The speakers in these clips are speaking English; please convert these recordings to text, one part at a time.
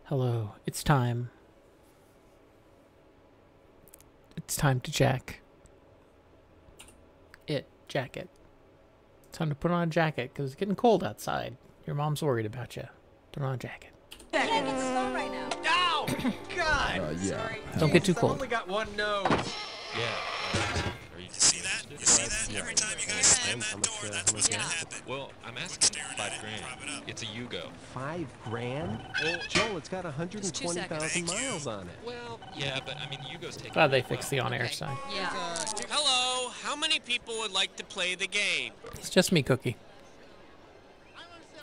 Hello, it's time. It's time to jack it. Jacket. Time to put on a jacket because it's getting cold outside. Your mom's worried about you. Put on a jacket. Yeah, it's slow right now. Ow! God! Yeah. Don't get too I've cold. only got one nose. Yeah. You see that? You see that? Every time you guys slam that door, that's what's gonna happen. Well, I'm asking $5,000. It's a Yugo. $5,000? Well, Joel, it's got 120,000 miles on it. well, yeah, but I mean, Yugo's taking. Glad they fixed the on-air sign. Yeah. Hello, how many people would like to play the game? It's just me, Cookie.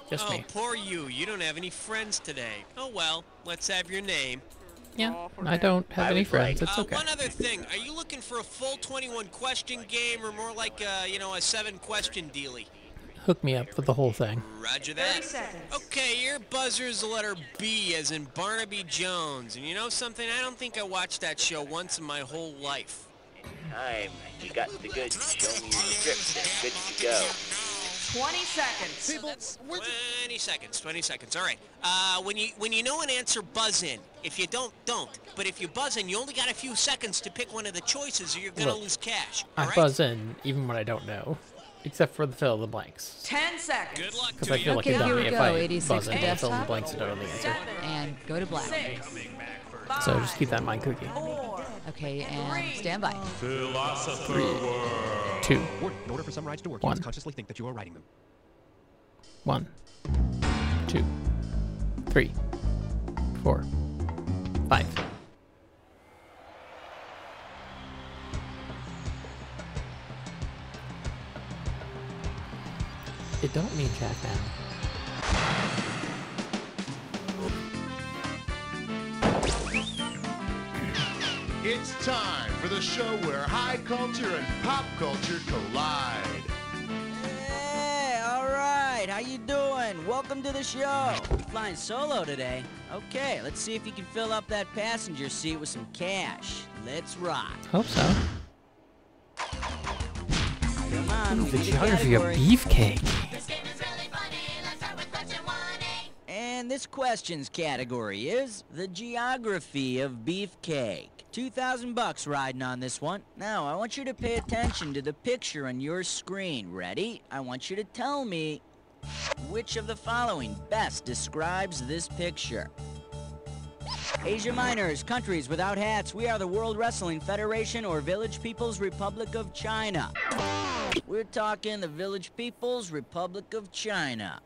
Just Oh, me. poor you. You don't have any friends today. Oh well, let's have your name. Yeah, I don't have any friends. It's okay. One other thing. Are you looking for a full 21 question game or more like a 7 question dealie? Hook me up for the whole thing. Roger that. 30 seconds. Okay, your buzzer is the letter B as in Barnaby Jones. And you know something? I don't think I watched that show once in my whole life. Time. You got the goods. Show me your script and good to go. 20 seconds. People, 20 seconds. All right. When you know an answer, buzz in. If you don't. But if you buzz in, you only got a few seconds to pick one of the choices, or you're gonna Look, lose cash. I All right? buzz in even when I don't know, except for the fill of the blanks. 10 seconds. Good luck Because to I feel you. like Okay, a here dummy we if go, I 86 buzz in for and fill in the desktop. blanks and don't know the answer. And go to black. 6, So just keep that in mind, Cookie. 4, Okay, and stand by. 2, In order for some rides to work, you One. must consciously think that you are riding them. 1, 2, 3, 4, 5. It don't mean jack now. It's time for the show where high culture and pop culture collide. Hey, all right. How you doing? Welcome to the show. You're flying solo today. Okay, let's see if you can fill up that passenger seat with some cash. Let's rock. Hope so. Come on, Ooh, we the need a geography of category. beefcake. And this question's category is the geography of beefcake. $2,000 riding on this one. Now, I want you to pay attention to the picture on your screen. Ready? I want you to tell me which of the following best describes this picture. Asia Minors, countries without hats. We are the World Wrestling Federation or Village People's Republic of China. We're talking the Village People's Republic of China.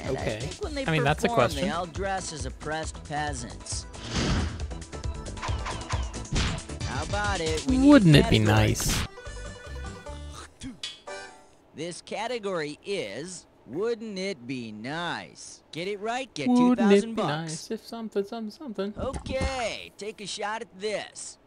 And Okay. I think when they I mean, that's a perform, question. They all dress as oppressed peasants. How about it? We need a Wouldn't it be category. nice? This category is wouldn't it be nice? Get it right, get Wouldn't it $2,000. be nice if something? Okay, take a shot at this.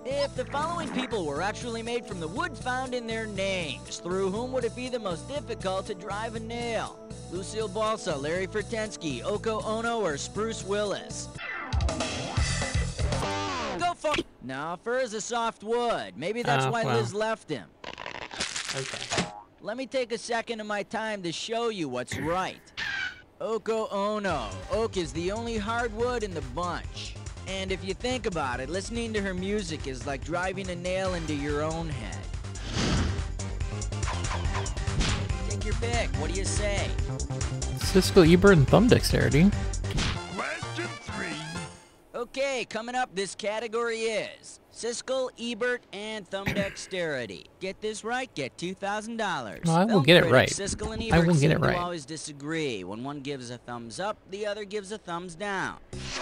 If the following people were actually made from the wood found in their names, through whom would it be the most difficult to drive a nail? Lucille Balsa, Larry Fertensky, Oko Ono, or Spruce Willis? Go for it. No, fur is a soft wood. Maybe that's why well. Liz left him. Okay. Let me take a second of my time to show you what's right. Oko Ono. Oak is the only hardwood in the bunch. And if you think about it, listening to her music is like driving a nail into your own head. Take your pick. What do you say? Siskel, Ebert, and thumb dexterity. Question 3. Okay, coming up, this category is Siskel, Ebert, and thumb dexterity. Get this right, get $2,000. Well, I will Film get it critics right. Siskel and I Ebert will get it seem to right. always disagree. When one gives a thumbs up, the other gives a thumbs down.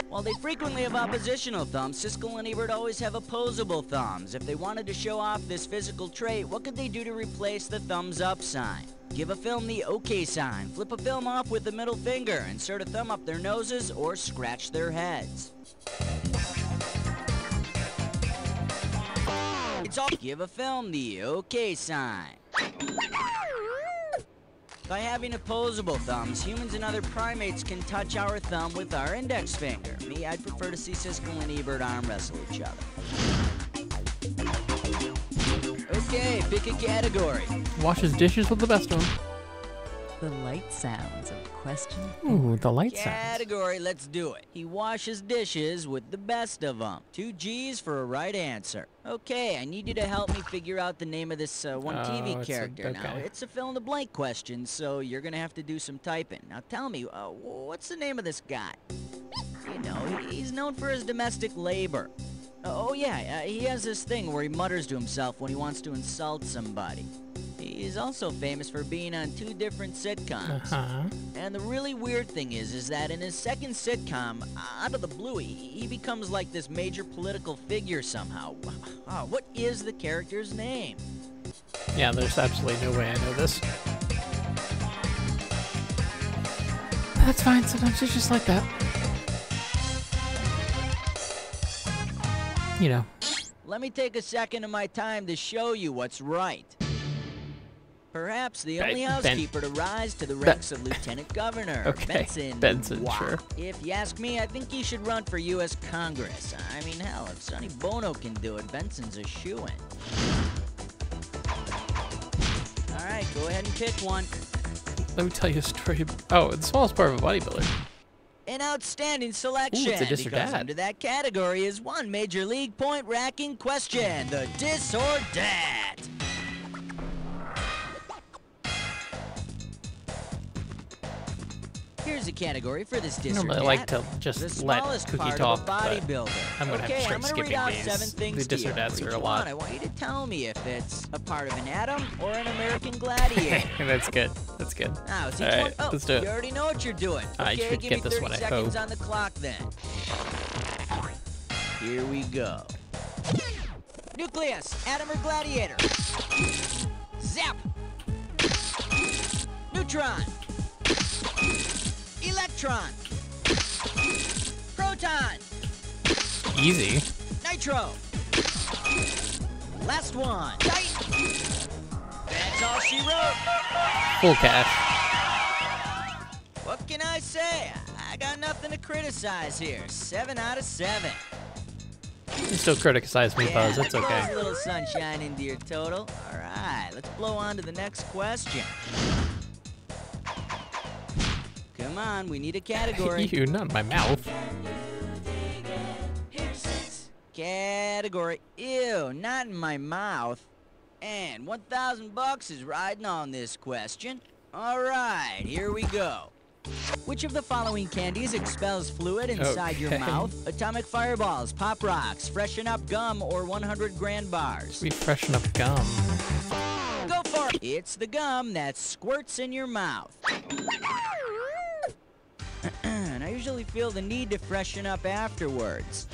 While they frequently have oppositional thumbs, Siskel and Ebert always have opposable thumbs. If they wanted to show off this physical trait, what could they do to replace the thumbs up sign? Give a film the OK sign, flip a film off with the middle finger, insert a thumb up their noses, or scratch their heads. It's all give a film the OK sign. By having opposable thumbs, humans and other primates can touch our thumb with our index finger. Me, I'd prefer to see Siskel and Ebert arm wrestle each other. Okay, pick a category. Washes dishes with the best one. The light sounds of question. Ooh, the light sounds. Category, let's do it. He washes dishes with the best of them. 2 G's for a right answer. Okay, I need you to help me figure out the name of this one TV character. Now, it's a fill-in-the-blank question, so you're gonna have to do some typing. Now, tell me, what's the name of this guy? You know, he's known for his domestic labor. Oh yeah, he has this thing where he mutters to himself when he wants to insult somebody. He's also famous for being on 2 different sitcoms. And the really weird thing is that in his second sitcom, out of the blue, he becomes like this major political figure somehow. What is the character's name? Yeah, there's absolutely no way I know this. That's fine, sometimes it's just like that. You know. Let me take a second of my time to show you what's right. Perhaps the only housekeeper to rise to the ranks of lieutenant governor. Okay, Benson, sure. If you ask me, I think he should run for U.S. Congress. I mean, hell, if Sonny Bono can do it, Benson's a shoo-in. All right, go ahead and pick one. Let me tell you a story. Oh, the smallest part of a bodybuilder. An outstanding selection. Ooh, it's a dis or because dat. under that category is one major league point-racking question: the dis or dat. Here's a category for this dis or normally dat. like to just the let smallest Cookie part talk, of a but bodybuilder. I'm gonna have to Okay, start I'm gonna skipping read out these. 7 things The dis to or you. dats For are each a lot. one, I want you to tell me if it's a part of an atom or an American gladiator. That's good. That's good. Now, is each All right, one? Oh, let's do it. you already know what you're doing. I Okay, should give get me this 30 one, I seconds hope. on the clock then. Here we go. Nucleus, atom or gladiator? Zap! Neutron! Electron! Proton! Easy. Nitro! Last one. Tight! That's all she wrote. Full cash. What can I say? I got nothing to criticize here. 7 out of 7. You still criticize me, Buzz. It's That okay. throws a little sunshine into your total. All right, let's blow on to the next question. Come on, we need a category. You, not in my mouth. Category. Ew, not in my mouth. And $1,000 is riding on this question. All right, here we go. Which of the following candies expels fluid inside your Okay. mouth? Atomic Fireballs, Pop Rocks, Freshen Up Gum, or 100 Grand Bars? We freshen up gum. Go for it. It's the gum that squirts in your mouth. And I usually feel the need to freshen up afterwards.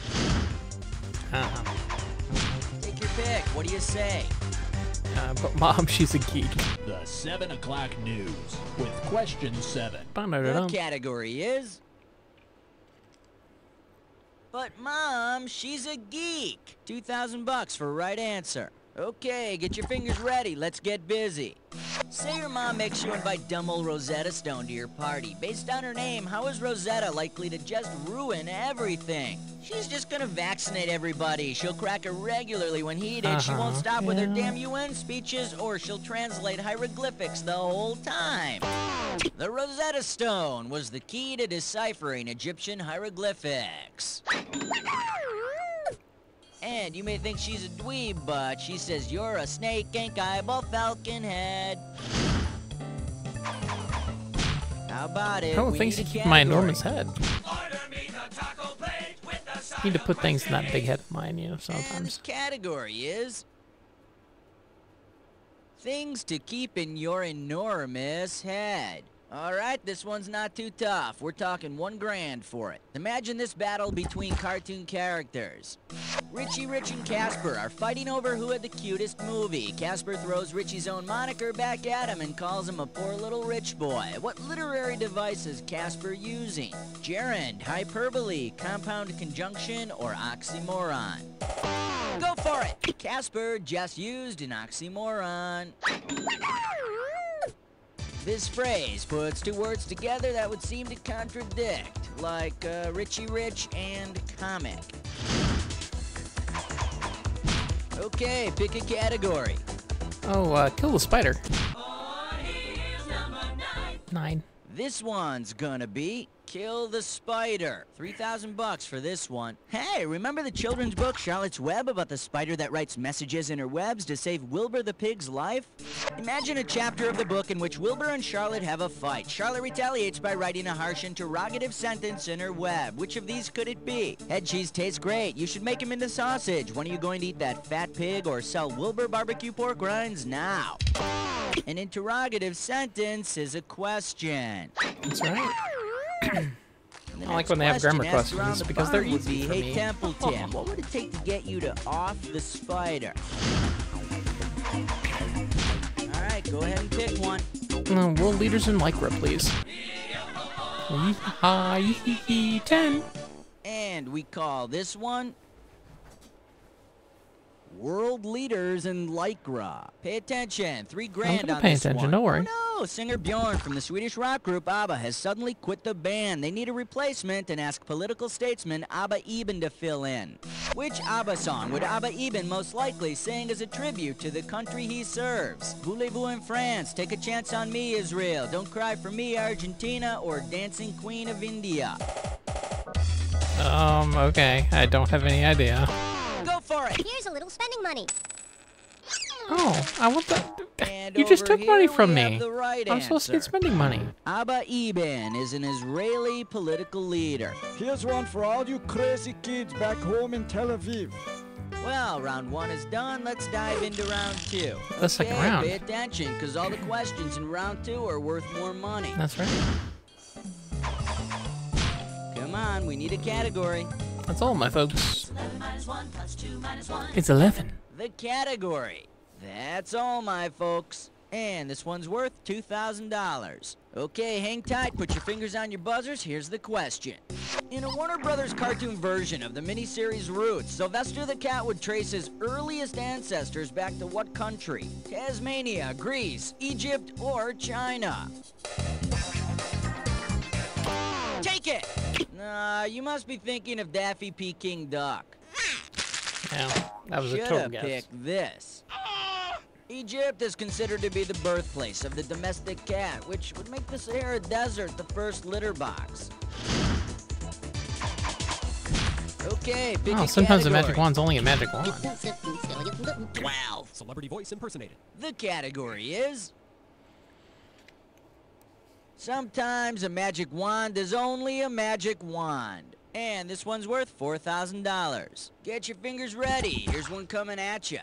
Take your pick. What do you say? But Mom, she's a geek. The 7 o'clock news with question 7. The category is... But Mom, she's a geek. $2,000 for right answer. Okay, get your fingers ready. Let's get busy. Say your mom makes you invite dumb old Rosetta Stone to your party. Based on her name, how is Rosetta likely to just ruin everything? She's just gonna vaccinate everybody. She'll crack her regularly when heated. She won't stop with her damn UN speeches, or she'll translate hieroglyphics the whole time. The Rosetta Stone was the key to deciphering Egyptian hieroglyphics. And you may think she's a dweeb, but she says you're a snake, ink eyeball, falcon head. How about it? Oh, We thanks need to a keep my category. enormous head. Need to put things in that big head of mine, you know, And sometimes. this category is things to keep in your enormous head. All right, this one's not too tough. We're talking $1 grand for it. Imagine this battle between cartoon characters. Richie Rich and Casper are fighting over who had the cutest movie. Casper throws Richie's own moniker back at him and calls him a poor little rich boy. What literary device is Casper using? Gerund, hyperbole, compound conjunction, or oxymoron? Go for it! Casper just used an oxymoron. This phrase puts 2 words together that would seem to contradict, like Richie Rich and comic. Okay, pick a category. Oh, kill the spider. 9. This one's gonna be Kill the Spider. 3,000 bucks for this one. Hey, remember the children's book Charlotte's Web about the spider that writes messages in her webs to save Wilbur the pig's life? Imagine a chapter of the book in which Wilbur and Charlotte have a fight. Charlotte retaliates by writing a harsh interrogative sentence in her web. Which of these could it be? Head cheese tastes great. You should make him into sausage. When are you going to eat that fat pig or sell Wilbur barbecue pork rinds now? An interrogative sentence is a question. That's right. I like when they have grammar questions because they're easy for me. Hey Templeton, what would it take to get you to off the spider? Alright, go ahead and pick one. World leaders in Lycra, please. Hi, 10. And we call this one World Leaders in Lycra. Pay attention, $3 grand on pay this attention, one. don't worry. Oh no, singer Bjorn from the Swedish rock group ABBA has suddenly quit the band. They need a replacement and ask political statesman Abba Eben to fill in. Which ABBA song would Abba Eben most likely sing as a tribute to the country he serves? Voulez-vous in France, Take a Chance on Me, Israel, Don't Cry for Me, Argentina, or Dancing Queen of India? Okay, I don't have any idea. Go for it! Here's a little spending money. Oh, I want that. And You just over took money here from we have me. the right I'm supposed to get answer. spending money. Abba Eben is an Israeli political leader. Here's one for all you crazy kids back home in Tel Aviv. Well, round 1 is done. Let's dive into round 2. The second Okay, round. pay attention, because all the questions in round 2 are worth more money. That's right. Come on, we need a category. That's all, my folks. It's 11. The category. That's all, my folks. And this one's worth $2,000. Okay, hang tight, put your fingers on your buzzers. Here's the question. In a Warner Brothers cartoon version of the miniseries Roots, Sylvester the Cat would trace his earliest ancestors back to what country? Tasmania, Greece, Egypt, or China? Take it! Nah, you must be thinking of Daffy P. King Duck. Yeah, that was a total Should've guess. picked this. Egypt is considered to be the birthplace of the domestic cat, which would make the Sahara Desert the first litter box. Okay, pick Oh, a sometimes the category. magic wand's only a magic wand. 12. Celebrity voice impersonated. The category is... Sometimes a magic wand is only a magic wand. And this one's worth $4,000. Get your fingers ready. Here's one coming at you.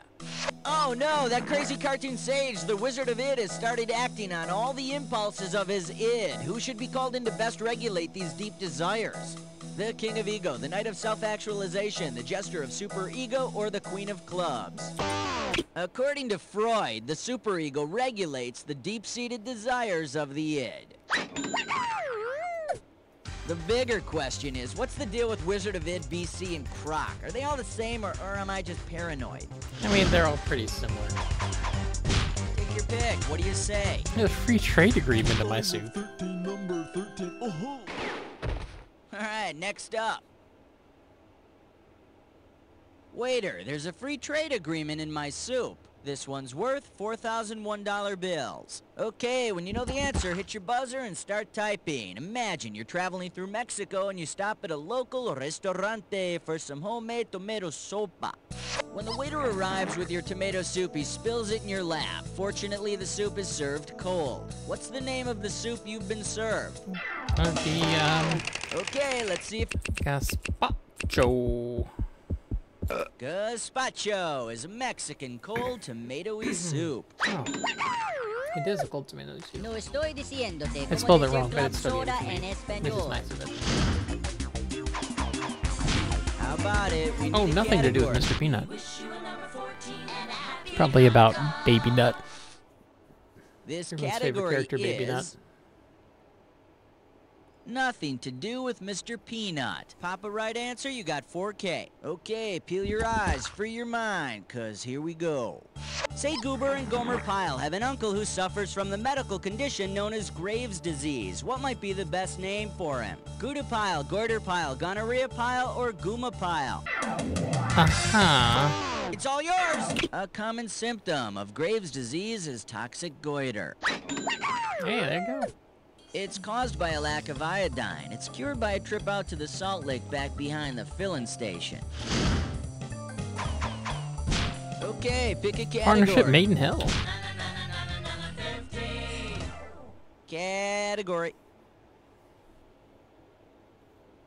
Oh no, that crazy cartoon sage, the Wizard of Id, has started acting on all the impulses of his id. Who should be called in to best regulate these deep desires? The King of Ego, the Knight of Self-Actualization, the Jester of Superego, or the Queen of Clubs? According to Freud, the superego regulates the deep-seated desires of the id. The bigger question is, what's the deal with Wizard of Id, BC, and Croc? Are they all the same, or am I just paranoid? I mean, they're all pretty similar. Take your pick. What do you say? There's a free trade agreement in my soup. 13, number 13. Oh, All right, next up. Waiter, there's a free trade agreement in my soup. This one's worth $4,001 bills. Okay, when you know the answer, hit your buzzer and start typing. Imagine you're traveling through Mexico and you stop at a local restaurante for some homemade tomato sopa. When the waiter arrives with your tomato soup, he spills it in your lap. Fortunately, the soup is served cold. What's the name of the soup you've been served? Okay, let's see if... Gazpacho. Gazpacho is a Mexican cold tomatoey soup. Oh. It is a cold tomato soup. No estoy diciéndote It cómo spelled it decir wrong, but club it's still soda easy en to me, which is español. nice of it. How about it? We Oh, need a nothing to do with category. Mr. Peanut. Probably about Baby Nut. This Everyone's favorite category character, Baby Nut. is nothing to do with Mr. Peanut. Pop a right answer, you got 4K. Okay, peel your eyes, free your mind, cause here we go. Say Goober and Gomer Pyle have an uncle who suffers from the medical condition known as Graves' disease. What might be the best name for him? Gouda Pyle, Goiter Pyle, Gonorrhea Pyle, or Gooma Pyle? Aha. It's all yours! A common symptom of Graves' disease is toxic goiter. Hey, there you go. It's caused by a lack of iodine. It's cured by a trip out to the salt lake back behind the filling station. Okay, pick a category. Partnership made in hell. Category.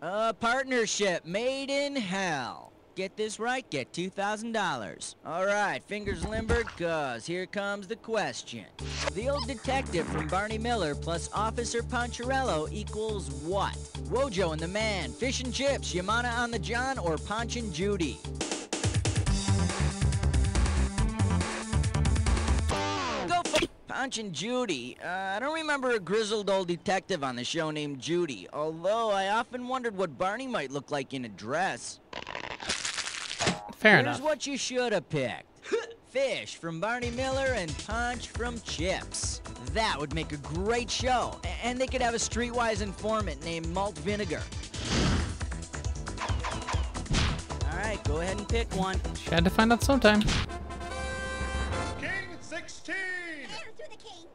A partnership made in hell. Get this right, get $2,000. All right, fingers limbered, cause here comes the question. The old detective from Barney Miller plus Officer Poncherello equals what? Wojo and the Man, Fish and Chips, Yamana on the John, or Ponch and Judy? Go for Ponch and Judy. I don't remember a grizzled old detective on the show named Judy, although I often wondered what Barney might look like in a dress. Fair enough. Here's what you should have picked. Fish from Barney Miller and Ponch from Chips. That would make a great show. And they could have a streetwise informant named Malt Vinegar. All right, go ahead and pick one. She had to find out sometime. King 16!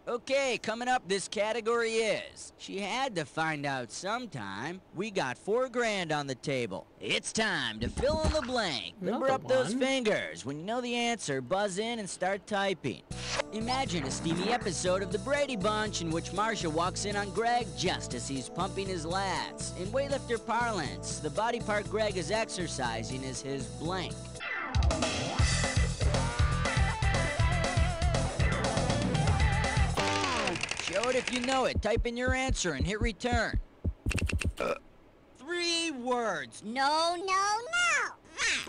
Okay, coming up, this category is... She had to find out sometime. We got $4,000 on the table. It's time to fill in the blank. Limber up those fingers. When you know the answer, buzz in and start typing. Imagine a steamy episode of The Brady Bunch in which Marcia walks in on Greg just as he's pumping his lats. In weightlifter parlance, the body part Greg is exercising is his blank. Show it if you know it. Type in your answer and hit return. 3 words. No, no, no.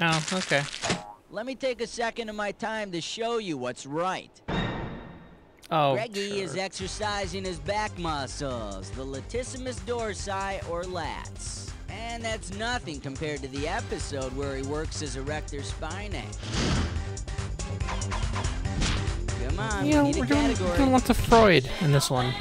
Oh, okay. Let me take a second of my time to show you what's right. Oh, Greggy is exercising his back muscles, the latissimus dorsi or lats. And that's nothing compared to the episode where he works his erector spinae. Come on, yeah, we need a category. We're doing lots of Freud in this one.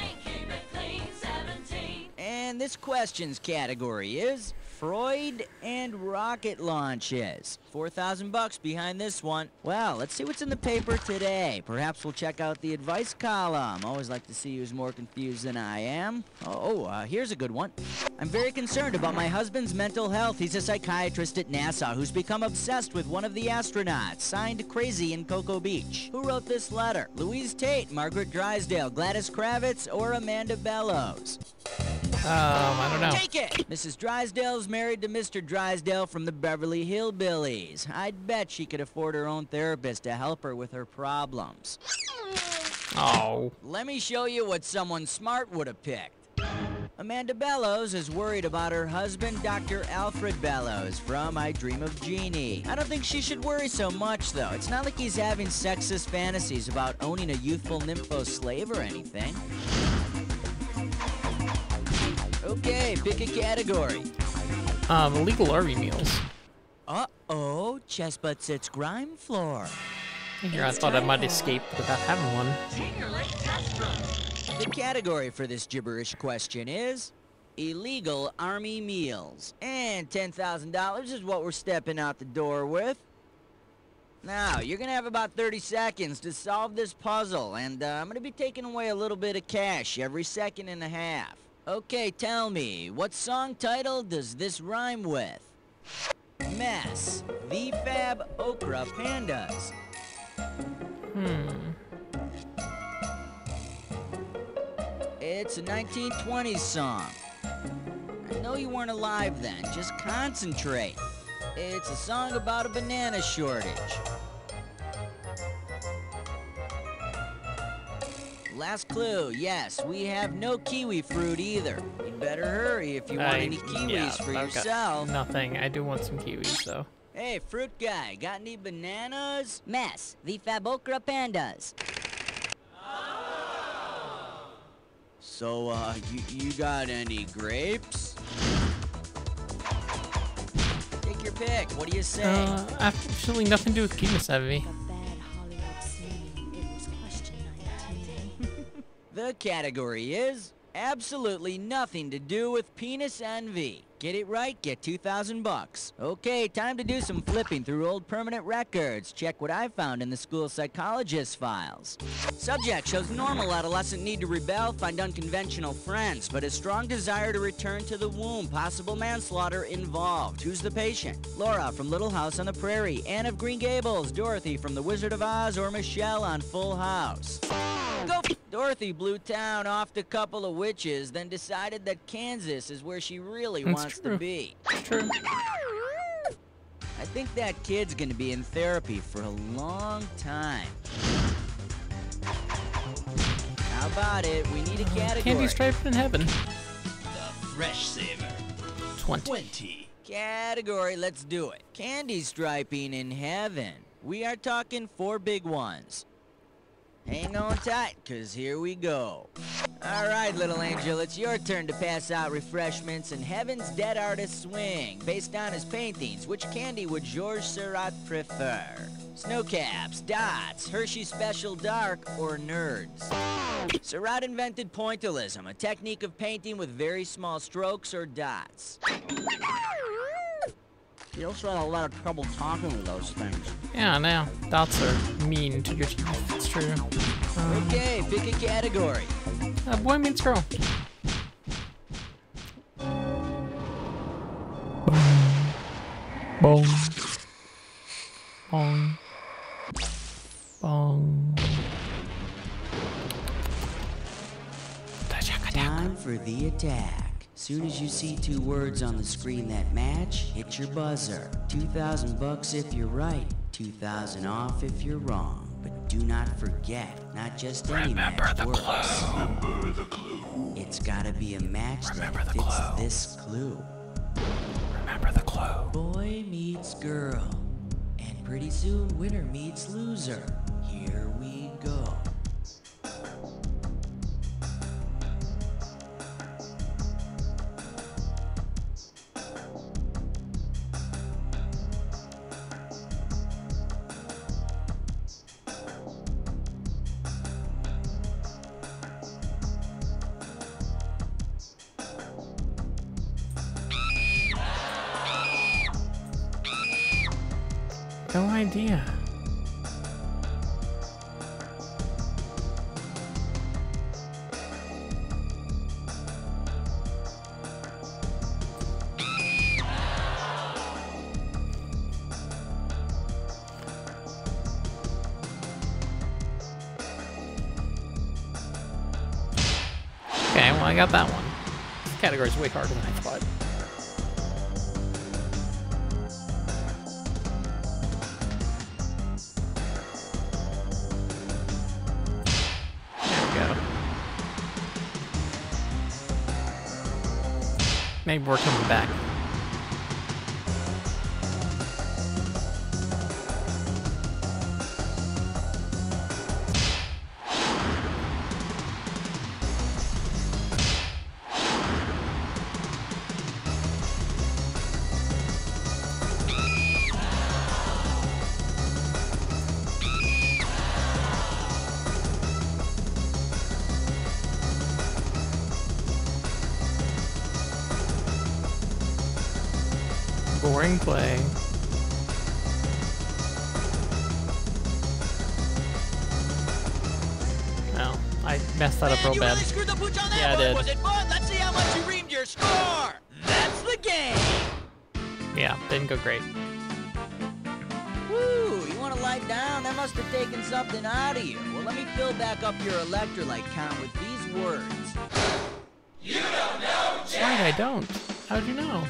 And this question's category is Freud and rocket launches. $4,000 behind this one. Well, let's see what's in the paper today. Perhaps we'll check out the advice column. Always like to see who's more confused than I am. Here's a good one. I'm very concerned about my husband's mental health. He's a psychiatrist at NASA who's become obsessed with one of the astronauts. Signed Crazy in Cocoa Beach. Who wrote this letter? Louise Tate, Margaret Drysdale, Gladys Kravitz, or Amanda Bellows? I don't know. Take it! Mrs. Drysdale's married to Mr. Drysdale from the Beverly Hillbillies. I'd bet she could afford her own therapist to help her with her problems. Oh. Let me show you what someone smart would have picked. Amanda Bellows is worried about her husband, Dr. Alfred Bellows, from I Dream of Jeannie. I don't think she should worry so much, though. It's not like he's having sexist fantasies about owning a youthful nympho slave or anything. Okay, pick a category. Illegal RV meals. Uh-oh, chest butt sits grime floor. Here, I thought I might escape without having one. The category for this gibberish question is illegal army meals. And $10,000 is what we're stepping out the door with. Now, you're gonna have about 30 seconds to solve this puzzle, and I'm gonna be taking away a little bit of cash every second and a half. Okay, tell me, what song title does this rhyme with? Mess, the Fab Okra Pandas. It's a 1920s song. I know you weren't alive then, just concentrate. It's a song about a banana shortage. Last clue, yes, we have no kiwi fruit either. You'd better hurry if you want any kiwis for yourself. Nothing. I do want some kiwis, though. Hey, fruit guy, got any bananas? Mess, the Fabokra Pandas. So, you got any grapes? Take your pick, what do you say? Actually nothing to do with penis envy. The category is absolutely nothing to do with penis envy. Get it right, get 2,000 bucks. Okay, time to do some flipping through old permanent records. Check what I found in the school psychologist files. Subject shows normal adolescent need to rebel, find unconventional friends, but a strong desire to return to the womb. Possible manslaughter involved. Who's the patient? Laura from Little House on the Prairie, Anne of Green Gables, Dorothy from The Wizard of Oz, or Michelle on Full House. Go! Dorothy blew town off a couple of witches, then decided that Kansas is where she really wants to be. True. I think that kid's gonna be in therapy for a long time. How about it? We need a category. Candy striped in heaven. The Fresh Saver. 20. Category, let's do it. Candy striping in heaven. We are talking 4 big ones. Hang on tight, 'cause here we go. All right, little angel, it's your turn to pass out refreshments in Heaven's Dead Artist Swing. Based on his paintings, which candy would Georges Seurat prefer? Snowcaps, dots, Hershey Special Dark, or nerds? Seurat invented pointillism, a technique of painting with very small strokes or dots. You also had a lot of trouble talking with those things. Yeah, now dots are mean to your teeth. It's true. Okay, pick a category. Boy meets girl. Bong. Bong. Bong. Time for the attack. Soon as you see 2 words on the screen that match, hit your buzzer. 2,000 bucks if you're right, 2,000 off if you're wrong. But do not forget, not just any match works. Remember the clue. It's gotta be a match that fits this clue. Remember the clue. Boy meets girl, and pretty soon winner meets loser. Here we go. No idea. Okay, well I got that one. This category's way harder than I thought. Maybe we're coming back. Boring play. No, I messed that up real you bad. Really screwed the pooch on that Yeah, I one. did. Was it fun? Let's see how much you reamed your score. That's the game. Yeah, didn't go great. Woo, you want to lie down? That must have taken something out of you. Well, let me fill back up your electrolyte count with these words. You don't know, Jack. Right, I don't. How'd you know?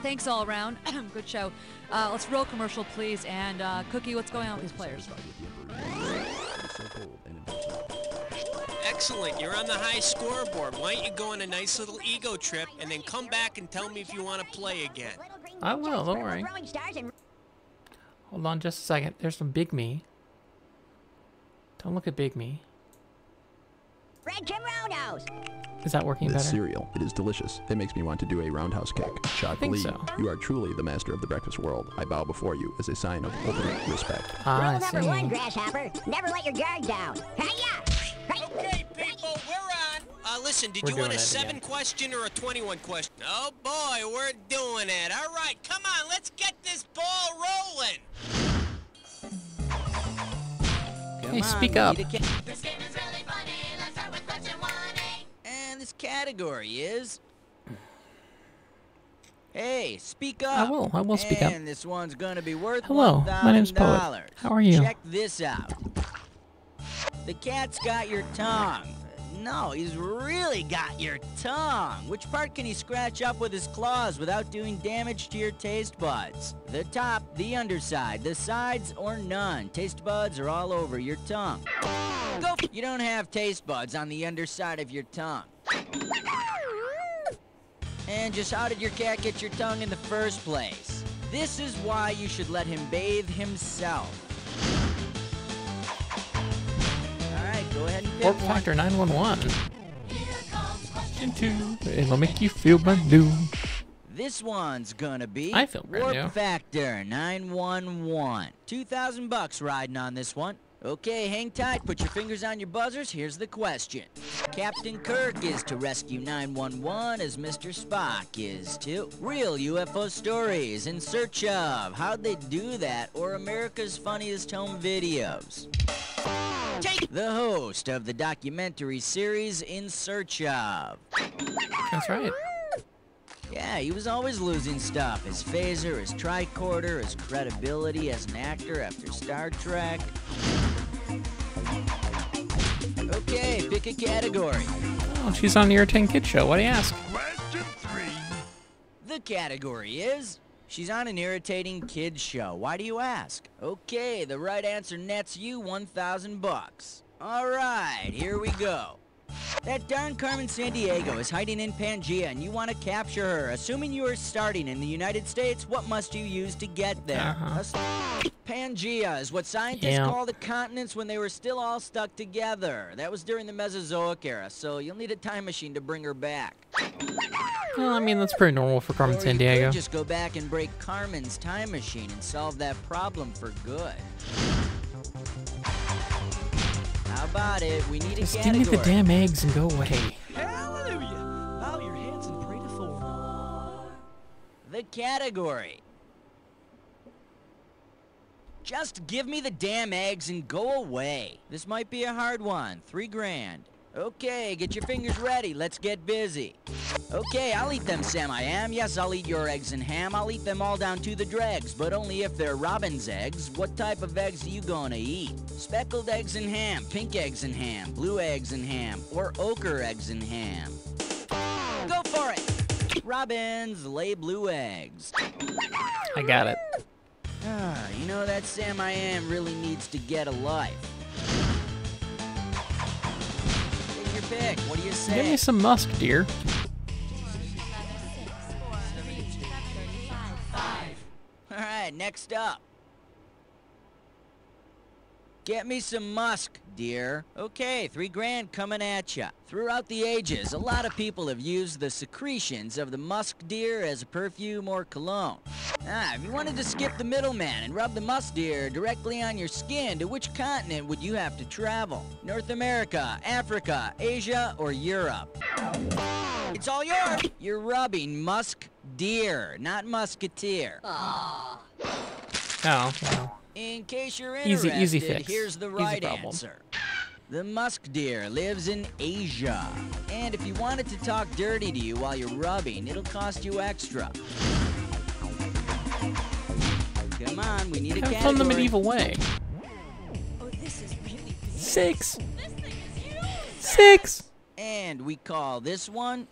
Thanks all around. Good show. Let's roll commercial, please. And Cookie, what's going on with these players? Excellent. You're on the high scoreboard. Why don't you go on a nice little ego trip and then come back and tell me if you want to play again? I will, don't worry. Hold on just a second. There's some Big Me. Don't look at Big Me. Red Jim Roundhouse. Is that working This better? cereal, it is delicious. It makes me want to do a roundhouse kick. Shockingly, so. you are truly the master of the breakfast world. I bow before you as a sign of ultimate respect. Ah, Rule I number see. 1, Grasshopper. Never let your guard down. Hiya! Okay, people, we're on. listen, did We're you want doing a it 7 again. question or a 21 question? Oh boy, we're doing it. All right, come on, let's get this ball rolling. Hey, speak up. This game is really funny. Let's start with question 1A. And this category is... Hey, speak I up. will speak up. And this one's gonna be worth Hello, $1,000. my name's Poet. How are you? Check this out. The cat's got your tongue. No, he's really got your tongue. Which part can he scratch up with his claws without doing damage to your taste buds? The top, the underside, the sides, or none. Taste buds are all over your tongue. Go. You don't have taste buds on the underside of your tongue. And just how did your cat get your tongue in the first place? This is why you should let him bathe himself. Alright, go ahead and pick Warp one. Factor 911. It'll make you feel brand new. This one's gonna be I feel brand new. Warp Factor 911. $2,000 riding on this one. Okay, hang tight, put your fingers on your buzzers, here's the question. Captain Kirk is to rescue 911 as Mr. Spock is to real UFO stories in search of how'd they do that or America's Funniest Home Videos. Take the host of the documentary series In Search Of. That's right. Yeah, he was always losing stuff. His phaser, his tricorder, his credibility as an actor after Star Trek. Okay, pick a category. Oh, she's on the Year 10 Kid Show. What do you ask? Question 3. The category is... She's on an irritating kids show. Why do you ask? Okay, the right answer nets you $1,000. All right, here we go. That darn Carmen Sandiego is hiding in Pangea and you want to capture her. Assuming you are starting in the United States, what must you use to get there? Pangea is what scientists call the continents when they were still all stuck together. That was during the Mesozoic era, so you'll need a time machine to bring her back. Well, I mean, that's pretty normal for Carmen Or you Sandiego. could just go back and break Carmen's time machine and solve that problem for good. How about it? We need Just a give me category. the damn eggs and go away. Hallelujah! Bow your heads and pray to Thor. The category. Just give me the damn eggs and go away. This might be a hard one. $3,000. Okay, get your fingers ready. Let's get busy. Okay, I'll eat them, Sam I am. Yes, I'll eat your eggs and ham. I'll eat them all down to the dregs, but only if they're robin's eggs. What type of eggs are you gonna eat? Speckled eggs and ham, pink eggs and ham, blue eggs and ham, or ochre eggs and ham? Go for it! Robins lay blue eggs. I got it. Ah, you know, that Sam I am really needs to get a life. Take your pick. What do you say? Give me some musk, dear. Alright, next up. Get me some musk, dear. Okay, $3,000 coming at ya. Throughout the ages, a lot of people have used the secretions of the musk deer as a perfume or cologne. If you wanted to skip the middleman and rub the musk deer directly on your skin, to which continent would you have to travel? North America, Africa, Asia, or Europe? It's all yours! You're rubbing musk deer, not musketeer. Oh, well. In case you're Easy interested, fix. here's the Easy right problem. answer. The musk deer lives in Asia. And if you want it to talk dirty to you while you're rubbing, it'll cost you extra. Come on, we need a category. From the medieval way. Oh, this is really 6. 6. And we call this one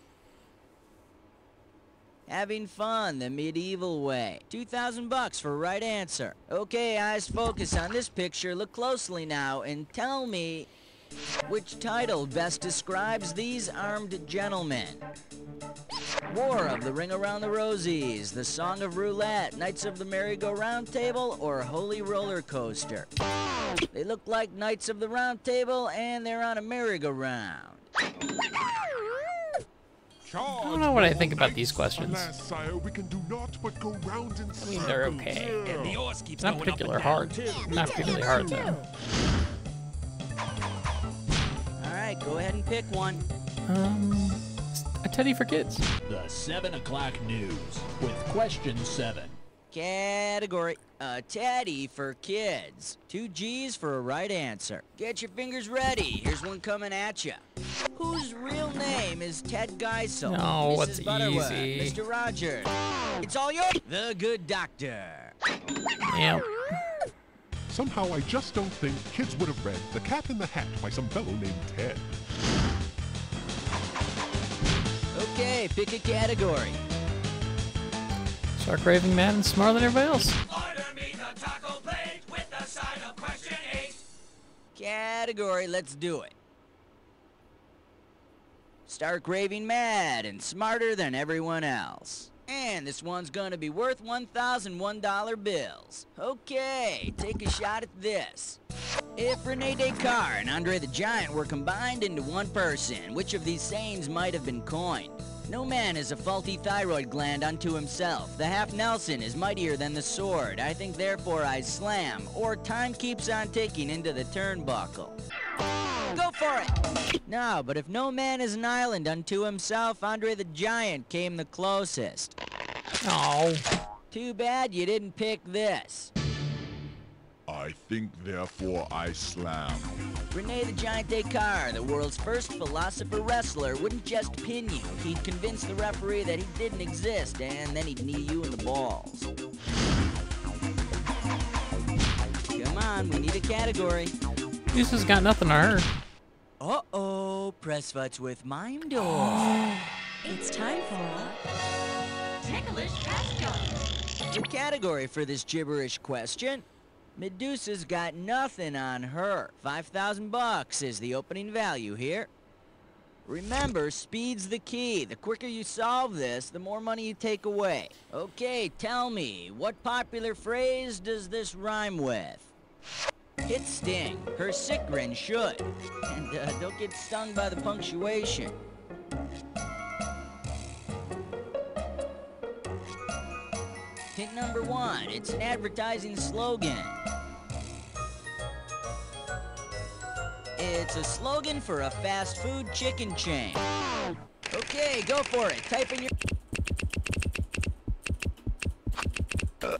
Having Fun the Medieval Way. $2,000 for right answer. Okay, eyes focus on this picture. Look closely now and tell me which title best describes these armed gentlemen. War of the Ring Around the Rosies, The Song of Roulette, Knights of the Merry-Go-Round Table, or Holy Roller Coaster. They look like Knights of the Round Table and they're on a merry-go-round. I don't know what I think about these questions. Alas, sire, we can do naught but go round in I mean, they're okay. circles. The horse keeps Not going particularly up and hard. down, too. Not particularly hard, though. Alright, go ahead and pick one. A teddy for kids. The 7 o'clock news with question 7. Category, a teddy for kids. 2 G's for a right answer. Get your fingers ready. Here's one coming at you. Whose real name is Ted Geisel? No, Mrs. what's Butterworth, easy? Mr. Rogers. It's all yours. The Good Doctor. Yep. Somehow I just don't think kids would have read The Cat in the Hat by some fellow named Ted. Okay, pick a category. Start raving mad and smarter than everybody else. Order me the taco plate with the side of question 8. Category, let's do it. Stark raving mad and smarter than everyone else. And this one's gonna be worth $1,001 bills. Okay, take a shot at this. If Rene Descartes and Andre the Giant were combined into one person, which of these sayings might have been coined? No man is a faulty thyroid gland unto himself. The half Nelson is mightier than the sword. I think therefore I slam. Or time keeps on ticking into the turnbuckle. Go for it! No, but if no man is an island unto himself, Andre the Giant came the closest. Oh. Too bad you didn't pick this. I think, therefore I slam. Rene the Giant Descartes, the world's first philosopher wrestler, wouldn't just pin you. He'd convince the referee that he didn't exist, and then he'd knee you in the balls. Come on, we need a category. This has got nothing on her. Uh-oh, press futs with Mime Door. It's time for Ticklish Question. The category for this gibberish question. Medusa's got nothing on her. $5,000 is the opening value here. Remember, speed's the key. The quicker you solve this, the more money you take away. Okay, tell me, what popular phrase does this rhyme with? Hit Sting. Her sick grin should. And don't get stung by the punctuation. Hint number 1, it's an advertising slogan. It's a slogan for a fast food chicken chain. Okay, go for it. Type in your...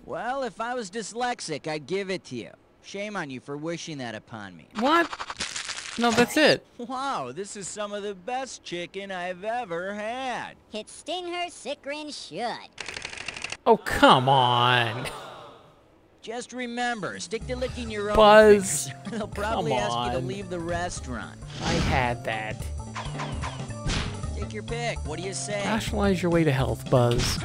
Well, if I was dyslexic, I'd give it to you. Shame on you for wishing that upon me. What? No, that's it. Wow, this is some of the best chicken I've ever had. Hit Sting her sick grin should. Oh, come on. Just remember, stick to licking your own Buzz. fingers. They'll probably Come ask you to on. leave the restaurant. I had that. Take your pick. What do you say? Rationalize your way to health, Buzz.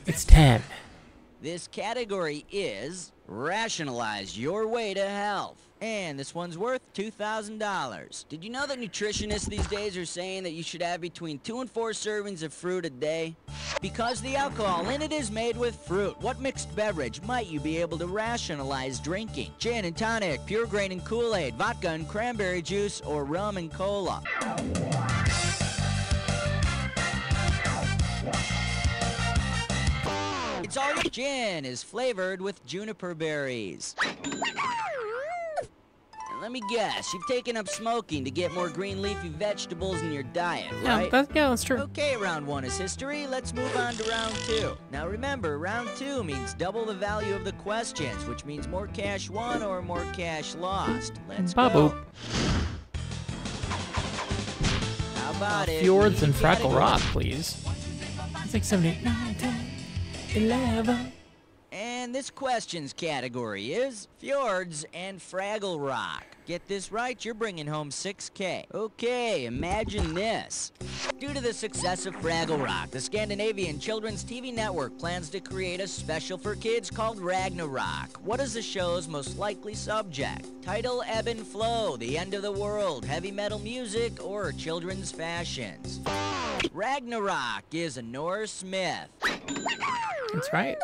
It's 10. This category is rationalize your way to health. And this one's worth $2,000. Did you know that nutritionists these days are saying that you should have between 2 and 4 servings of fruit a day? Because the alcohol in it is made with fruit. What mixed beverage might you be able to rationalize drinking? Gin and tonic, pure grain and Kool-Aid, vodka and cranberry juice, or rum and cola? It's all gin is flavored with juniper berries. And let me guess, you've taken up smoking to get more green leafy vegetables in your diet, right? Yeah, that's true. Okay, round 1 is history. Let's move on to round 2. Now remember, round 2 means double the value of the questions, which means more cash won or more cash lost. Let's go. How about it? Fjords and We gotta Frackle go. Rock, please. 6, 7, 8, 9, 10, 11. And this question's category is Fjords and Fraggle Rock. Get this right, you're bringing home $6K. Okay, imagine this. Due to the success of Fraggle Rock, the Scandinavian Children's TV Network plans to create a special for kids called Ragnarok. What is the show's most likely subject? Title, ebb and flow, the end of the world, heavy metal music, or children's fashions? Ragnarok is a Norse myth. That's right.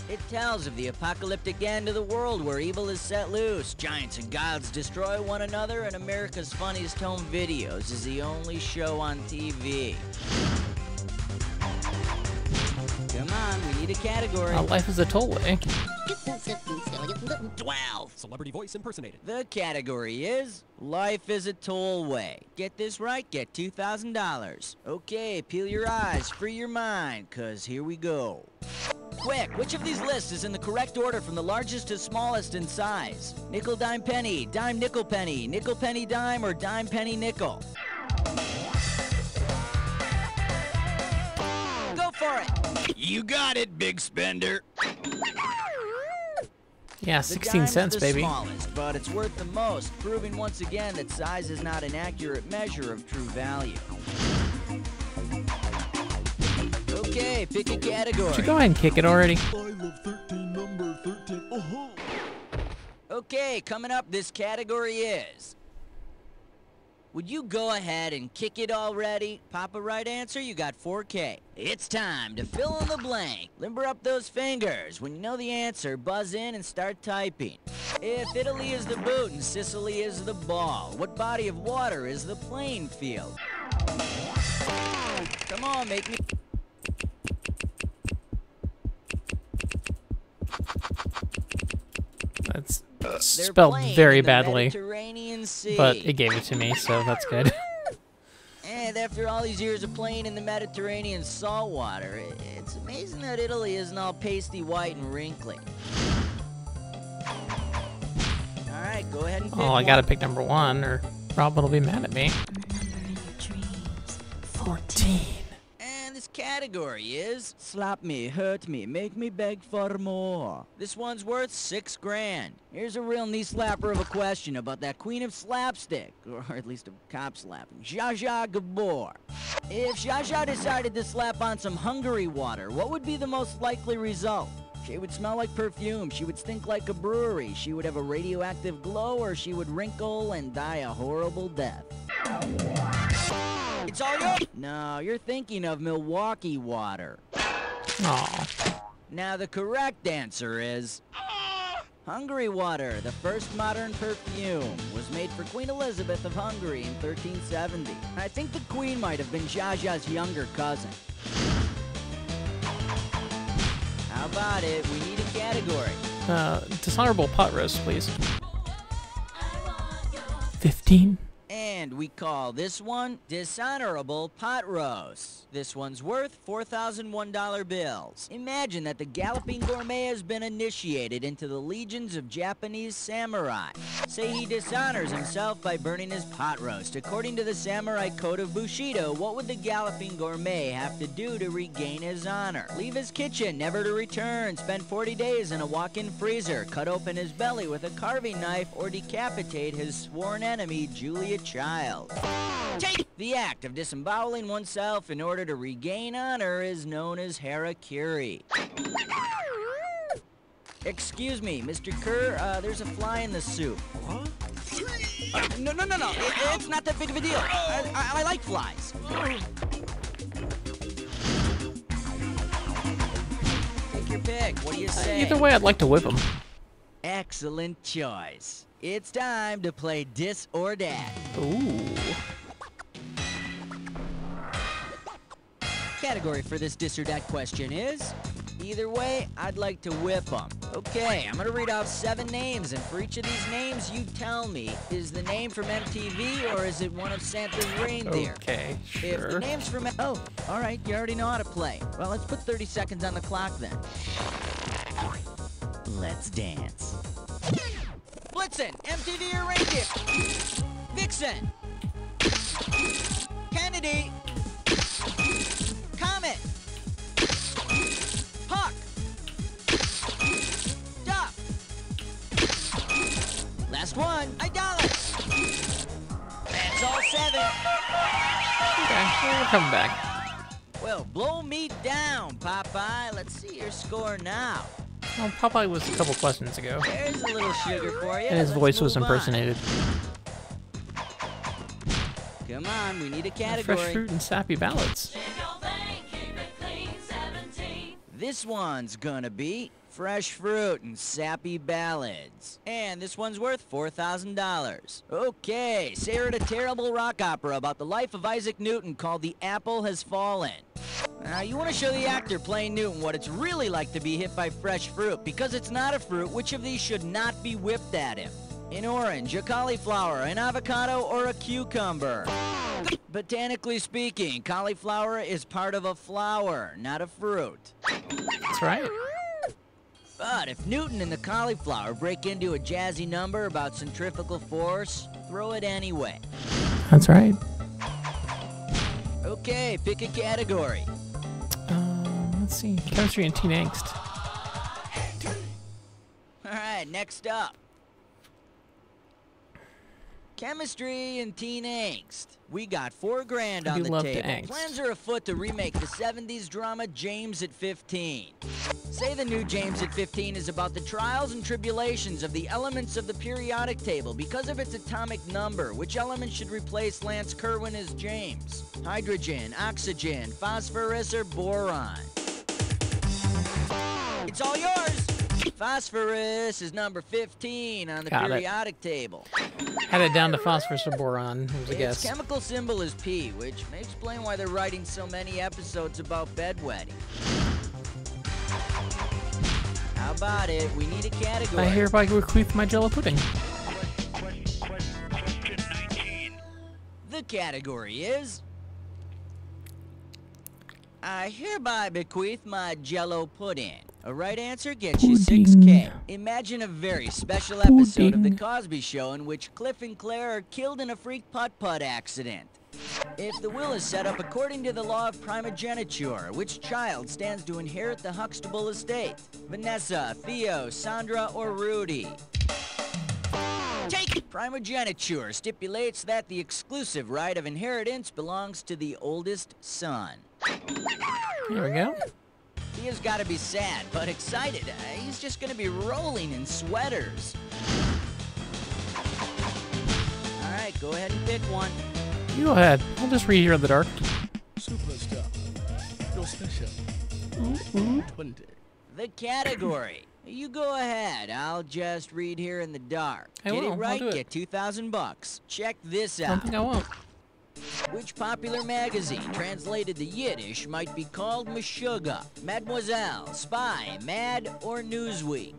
It tells of the apocalyptic end of the world where evil is set loose, giants and gods destroy one another, and America's Funniest Home Videos is the only show on TV. Come on, we need a category. Life is a tollway. 12. Celebrity voice impersonated. The category is Life is a tollway. Get this right, get $2,000. Okay, peel your eyes, free your mind, cause here we go. Quick, which of these lists is in the correct order from the largest to smallest in size? Nickel, dime, penny, nickel, penny, dime, or dime, penny, nickel? Go for it! You got it, big spender. Yeah, 16 cents, baby. The smallest, but it's worth the most, proving once again that size is not an accurate measure of true value. Okay, pick a category. Should go ahead and kick it already. I love 13, number 13. Okay, coming up, this category is... Would you go ahead and kick it already? Pop a right answer, you got 4K. It's time to fill in the blank. Limber up those fingers. When you know the answer, buzz in and start typing. If Italy is the boot and Sicily is the ball, what body of water is the playing field? Come on, make me... That's spelled very badly, but it gave it to me, so that's good. And after all these years of playing in the Mediterranean saltwater, it's amazing that Italy isn't all pasty white and wrinkly. Alright, go ahead and pick I gotta pick number 1, or Robin will be mad at me. 14. And this category is slap me, hurt me, make me beg for more. This one's worth $6 grand. Here's a real knee slapper of a question about that queen of slapstick, or at least of cop slapping, Zsa Zsa Gabor. If Zsa Zsa decided to slap on some Hungary water, what would be the most likely result? She would smell like perfume, she would stink like a brewery, she would have a radioactive glow, or she would wrinkle and die a horrible death. It's all yours. No, you're thinking of Milwaukee water. Aw. Now the correct answer is Hungary water. The first modern perfume was made for Queen Elizabeth of Hungary in 1370. I think the Queen might have been Zsa Zsa's younger cousin. How about it? We need a category. Dishonorable pot roast, please. 15. And we call this one Dishonorable Pot Roast. This one's worth $4,001 bills. Imagine that the Galloping Gourmet has been initiated into the legions of Japanese samurai. Say he dishonors himself by burning his pot roast. According to the samurai code of Bushido, what would the Galloping Gourmet have to do to regain his honor? Leave his kitchen, never to return, spend 40 days in a walk-in freezer, cut open his belly with a carving knife, or decapitate his sworn enemy, Julia Child. The act of disemboweling oneself in order to regain honor is known as harakiri. Excuse me, Mr. Kerr, there's a fly in the soup. What? No. It's not that big of a deal. I like flies. Take your pick. What do you say? Either way, I'd like to whip him. Excellent choice. It's time to play Dis or Dat. Ooh. Category for this Dis or Dat question is... Either way, I'd like to whip them. Okay, I'm gonna read out 7 names, and for each of these names, you tell me, is the name from MTV or is it one of Santa's reindeer? Okay, sure. If the name's from... Oh, all right, you already know how to play. Well, let's put 30 seconds on the clock then. Let's dance. Blitzen, MTV or reindeer? Vixen. Kennedy. Comet. Hawk. Duck. Last one. Idalis. That's all 7. Okay, we're coming back. Well, blow me down, Popeye. Let's see your score now. Well, Popeye was a couple questions ago. There's a little sugar for you. And his voice was move on. impersonated. Come on, we need a category. Fresh fruit and sappy ballads. This one's gonna be fresh fruit and sappy ballads. And this one's worth $4,000. Okay, say her a terrible rock opera about the life of Isaac Newton called The Apple Has Fallen. Now, you want to show the actor playing Newton what it's really like to be hit by fresh fruit. Because it's not a fruit, which of these should not be whipped at him? An orange, a cauliflower, an avocado, or a cucumber? Botanically speaking, cauliflower is part of a flower, not a fruit. That's right. But if Newton and the cauliflower break into a jazzy number about centrifugal force, throw it anyway. That's right. Okay, pick a category. Let's see. Chemistry and teen angst. Alright, next up. Chemistry and teen angst. We got $4 grand on the table. Plans are afoot to remake the 70s drama James at 15. Say the new James at 15 is about the trials and tribulations of the elements of the periodic table because of its atomic number. Which element should replace Lance Kerwin as James? Hydrogen, oxygen, phosphorus, or boron? It's all yours! Phosphorus is number 15 on the periodic table. Had it down to phosphorus or boron, was a guess. Its chemical symbol is P, which may explain why they're writing so many episodes about bedwetting. How about it? We need a category. I hereby bequeath my Jello pudding. Question 19. The category is... I hereby bequeath my Jello pudding. A right answer gets you $6K. Imagine a very special episode of The Cosby Show in which Cliff and Claire are killed in a freak putt-putt accident. If the will is set up according to the law of primogeniture, which child stands to inherit the Huxtable estate? Vanessa, Theo, Sandra, or Rudy? Take it! Primogeniture stipulates that the exclusive right of inheritance belongs to the oldest son. Here we go. Theo's got to be sad, but excited. He's just going to be rolling in sweaters. All right, go ahead and pick one. You go ahead. I'll just read here in the dark. Superstar. Your special. 20. The category. You go ahead. I'll just read here in the dark. I Get will. it right, I'll do it. get $2,000. Check this out. I don't think I won't. Which popular magazine, translated to Yiddish, might be called Meshuggah, Mademoiselle, Spy, Mad, or Newsweek?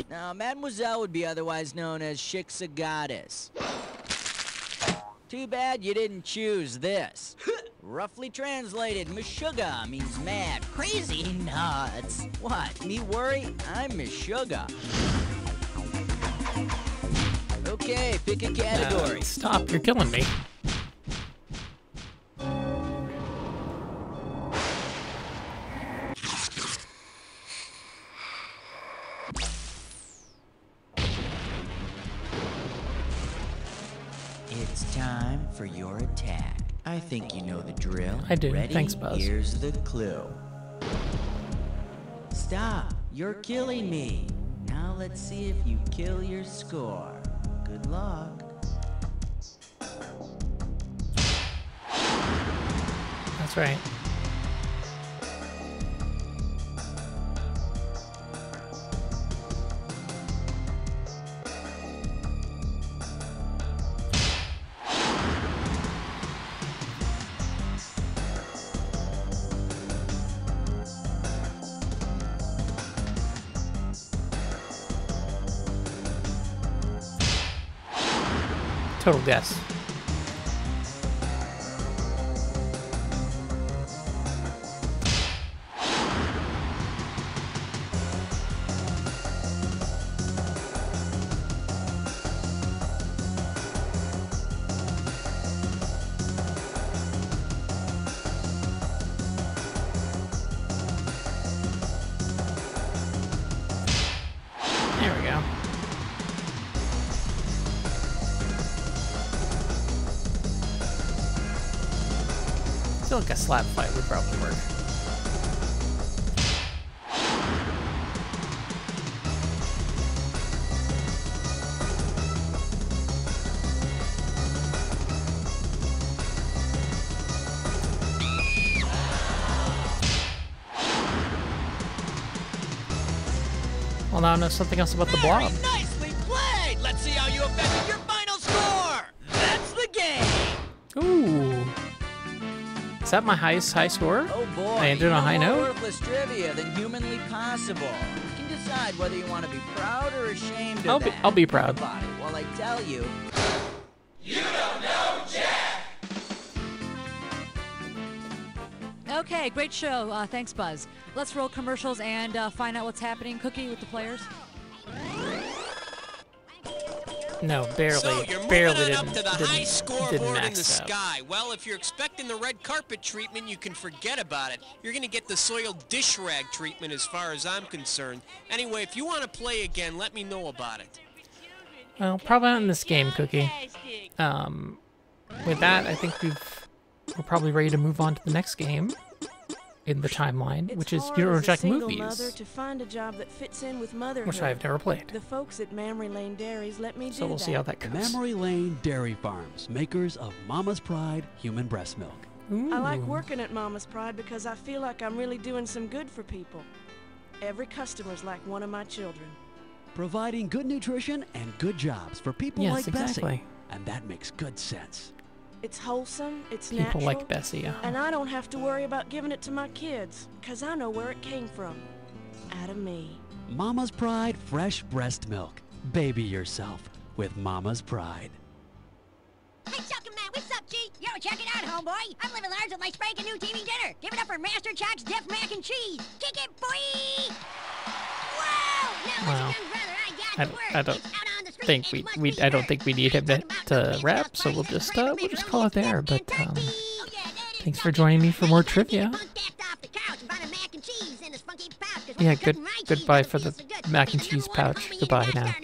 Now, Mademoiselle would be otherwise known as Shiksa Goddess. Too bad you didn't choose this. Roughly translated, Meshuggah means mad, crazy, nuts. What, me worry? I'm Meshuggah. Okay, pick a category. Stop, you're killing me. It's time for your attack. I think you know the drill. I do. Ready? Thanks, Buzz. Here's the clue. Stop. You're killing me. Now let's see if you kill your score. Good luck. That's right. Total guess. There we go. I feel like a slap fight would probably work. Well, now I know something else about the blob. Nicely played! Let's see how you affected your final score! That's the game! Ooh. Is that my highest high score? Oh boy, I ended on a high more note? worthless trivia than humanly possible. You can decide decide whether you want to be proud or ashamed of that. I'll be proud. Think about it while I tell you. You don't know Jack! Okay, great show. Thanks, Buzz. Let's roll commercials and find out what's happening. Cookie with the players. No, barely. So you're barely moving didn't, up to the didn't, high didn't scoreboard in the max out. sky. Well, if you're expecting the red carpet treatment, you can forget about it. You're going to get the soiled dish rag treatment as far as I'm concerned. Anyway, if you want to play again, let me know about it. Well, probably not in this game, Cookie. With that, I think we're probably ready to move on to the next game in the timeline, which is Euro Jack Movies, to find a job that fits in with motherhood. which I've never played. The folks at Mammary Lane Dairies let me do So we'll see how that goes. Mammary Lane Dairy Farms, makers of Mama's Pride human breast milk. I like working at Mama's Pride because I feel like I'm really doing some good for people. Every customer's like one of my children. Providing good nutrition and good jobs for people Yes, like exactly. Bessie. And that makes good sense. It's wholesome, it's People natural, like Bessie, yeah. and I don't have to worry about giving it to my kids, because I know where it came from. Out of me. Mama's Pride fresh breast milk. Baby yourself with Mama's Pride. Hey, Suckin' Man, what's up, G? Yo, check it out, homeboy. I'm living large with my spanking new TV dinner. Give it up for Master Chuck's Def Mac and Cheese. Kick it, boy! Whoa! Now, Wow. listen, young brother, I got the word. I don't It's out on the street, think and we must I be don't heard. think we need him to rap, so we'll just call it there. But thanks for joining me for more trivia. Yeah, goodbye for the mac and cheese pouch. Goodbye now.